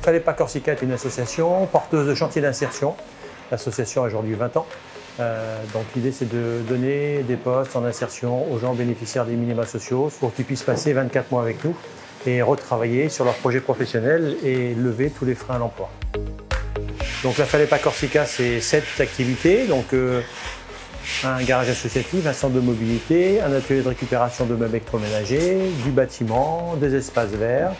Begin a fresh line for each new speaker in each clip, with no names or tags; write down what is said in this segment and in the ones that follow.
Fallait pas Corsica est une association porteuse de chantier d'insertion. L'association a aujourd'hui 20 ans. Donc l'idée c'est de donner des postes en insertion aux gens bénéficiaires des minima sociaux pour qu'ils puissent passer 24 mois avec nous et retravailler sur leur projet professionnel et lever tous les freins à l'emploi. Donc la Fallait pas Corsica, c'est 7 activités. Donc, un garage associatif, un centre de mobilité, un atelier de récupération de meubles électroménagers, du bâtiment, des espaces verts,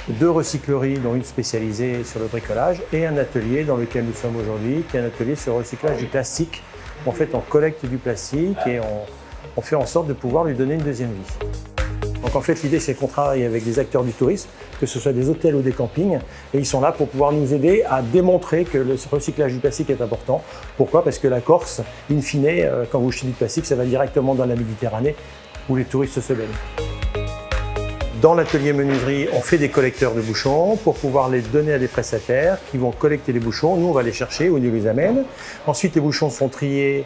2 recycleries, dont une spécialisée sur le bricolage, et un atelier dans lequel nous sommes aujourd'hui, qui est un atelier sur le recyclage du plastique. En fait, on collecte du plastique et on fait en sorte de pouvoir lui donner une deuxième vie. Donc en fait, l'idée c'est qu'on travaille avec des acteurs du tourisme, que ce soit des hôtels ou des campings, et ils sont là pour pouvoir nous aider à démontrer que le recyclage du plastique est important. Pourquoi? Parce que la Corse, in fine, quand vous jetez du plastique, ça va directement dans la Méditerranée, où les touristes se baignent. Dans l'atelier menuiserie, on fait des collecteurs de bouchons pour pouvoir les donner à des prestataires qui vont collecter les bouchons. Nous, on va les chercher ou ils nous les amènent. Ensuite, les bouchons sont triés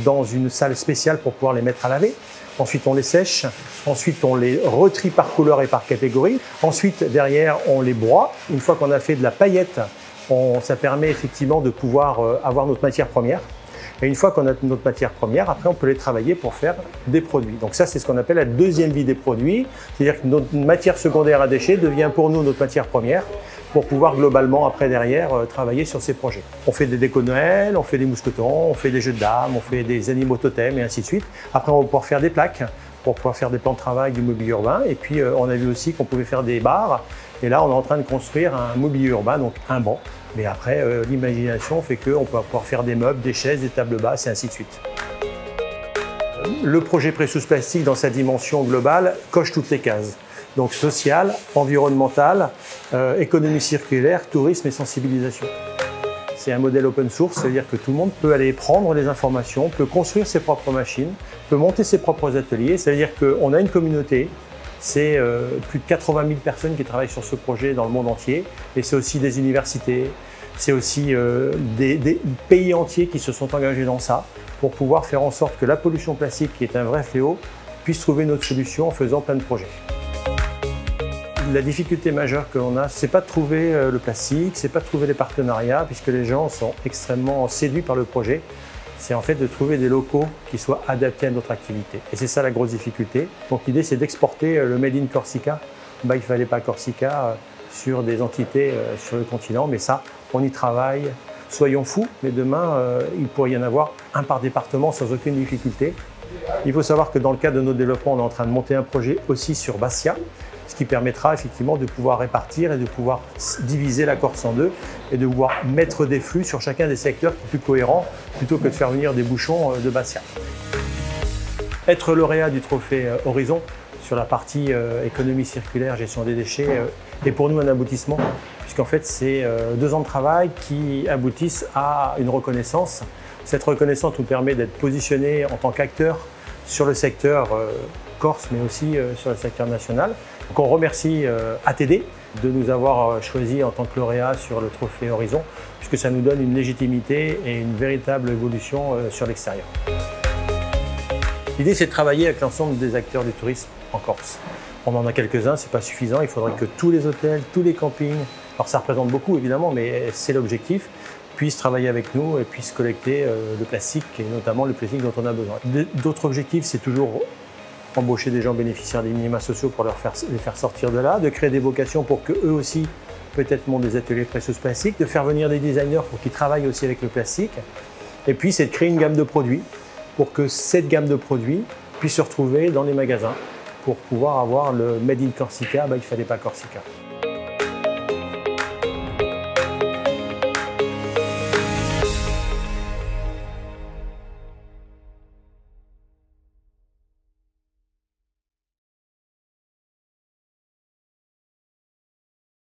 dans une salle spéciale pour pouvoir les mettre à laver. Ensuite, on les sèche. Ensuite, on les retrie par couleur et par catégorie. Ensuite, derrière, on les broie. Une fois qu'on a fait de la paillette, ça permet effectivement de pouvoir avoir notre matière première. Et une fois qu'on a notre matière première, après, on peut les travailler pour faire des produits. Donc ça, c'est ce qu'on appelle la deuxième vie des produits. C'est-à-dire que notre matière secondaire à déchets devient pour nous notre matière première pour pouvoir globalement, après, derrière, travailler sur ces projets. On fait des décos Noël, on fait des mousquetons, on fait des jeux de dames, on fait des animaux totems et ainsi de suite. Après, on va pouvoir faire des plaques pour pouvoir faire des plans de travail du mobilier urbain. Et puis, on a vu aussi qu'on pouvait faire des bars. Et là, on est en train de construire un mobilier urbain, donc un banc. Mais après, l'imagination fait qu'on peut pouvoir faire des meubles, des chaises, des tables basses et ainsi de suite. Le projet Precious Plastic, dans sa dimension globale, coche toutes les cases. Donc social, environnemental, économie circulaire, tourisme et sensibilisation. C'est un modèle open source, c'est-à-dire que tout le monde peut aller prendre les informations, peut construire ses propres machines, peut monter ses propres ateliers. C'est-à-dire qu'on a une communauté, c'est plus de 80 000 personnes qui travaillent sur ce projet dans le monde entier. Et c'est aussi des universités, c'est aussi des pays entiers qui se sont engagés dans ça pour pouvoir faire en sorte que la pollution plastique, qui est un vrai fléau, puisse trouver notre solution en faisant plein de projets. La difficulté majeure que l'on a, c'est pas de trouver le plastique, c'est pas de trouver les partenariats, puisque les gens sont extrêmement séduits par le projet. C'est en fait de trouver des locaux qui soient adaptés à notre activité. Et c'est ça la grosse difficulté. Donc l'idée, c'est d'exporter le Made in Corsica, by Fallait pas Corsica, sur des entités sur le continent. Mais ça, on y travaille. Soyons fous, mais demain, il pourrait y en avoir un par département sans aucune difficulté. Il faut savoir que dans le cadre de notre développement, on est en train de monter un projet aussi sur Bastia, ce qui permettra effectivement de pouvoir répartir et de pouvoir diviser la Corse en deux et de pouvoir mettre des flux sur chacun des secteurs qui est plus cohérent plutôt que de faire venir des bouchons de Bastia. Être lauréat du trophée Horizon sur la partie économie circulaire, gestion des déchets est pour nous un aboutissement puisqu'en fait c'est 2 ans de travail qui aboutissent à une reconnaissance. Cette reconnaissance nous permet d'être positionnés en tant qu'acteurs sur le secteur corse mais aussi sur le secteur national. Donc on remercie ATD de nous avoir choisis en tant que lauréat sur le trophée Horizon, puisque ça nous donne une légitimité et une véritable évolution sur l'extérieur. L'idée, c'est de travailler avec l'ensemble des acteurs du tourisme en Corse. On en a quelques-uns, c'est pas suffisant, il faudrait que tous les hôtels, tous les campings, alors ça représente beaucoup évidemment, mais c'est l'objectif, puissent travailler avec nous et puissent collecter le plastique, et notamment le plastique dont on a besoin. D'autres objectifs, c'est toujours embaucher des gens bénéficiaires des minima sociaux pour les faire sortir de là, de créer des vocations pour qu'eux aussi peut-être montent des ateliers Precious Plastic, de faire venir des designers pour qu'ils travaillent aussi avec le plastique. Et puis c'est de créer une gamme de produits pour que cette gamme de produits puisse se retrouver dans les magasins pour pouvoir avoir le Made in Corsica, il Fallait pas Corsica.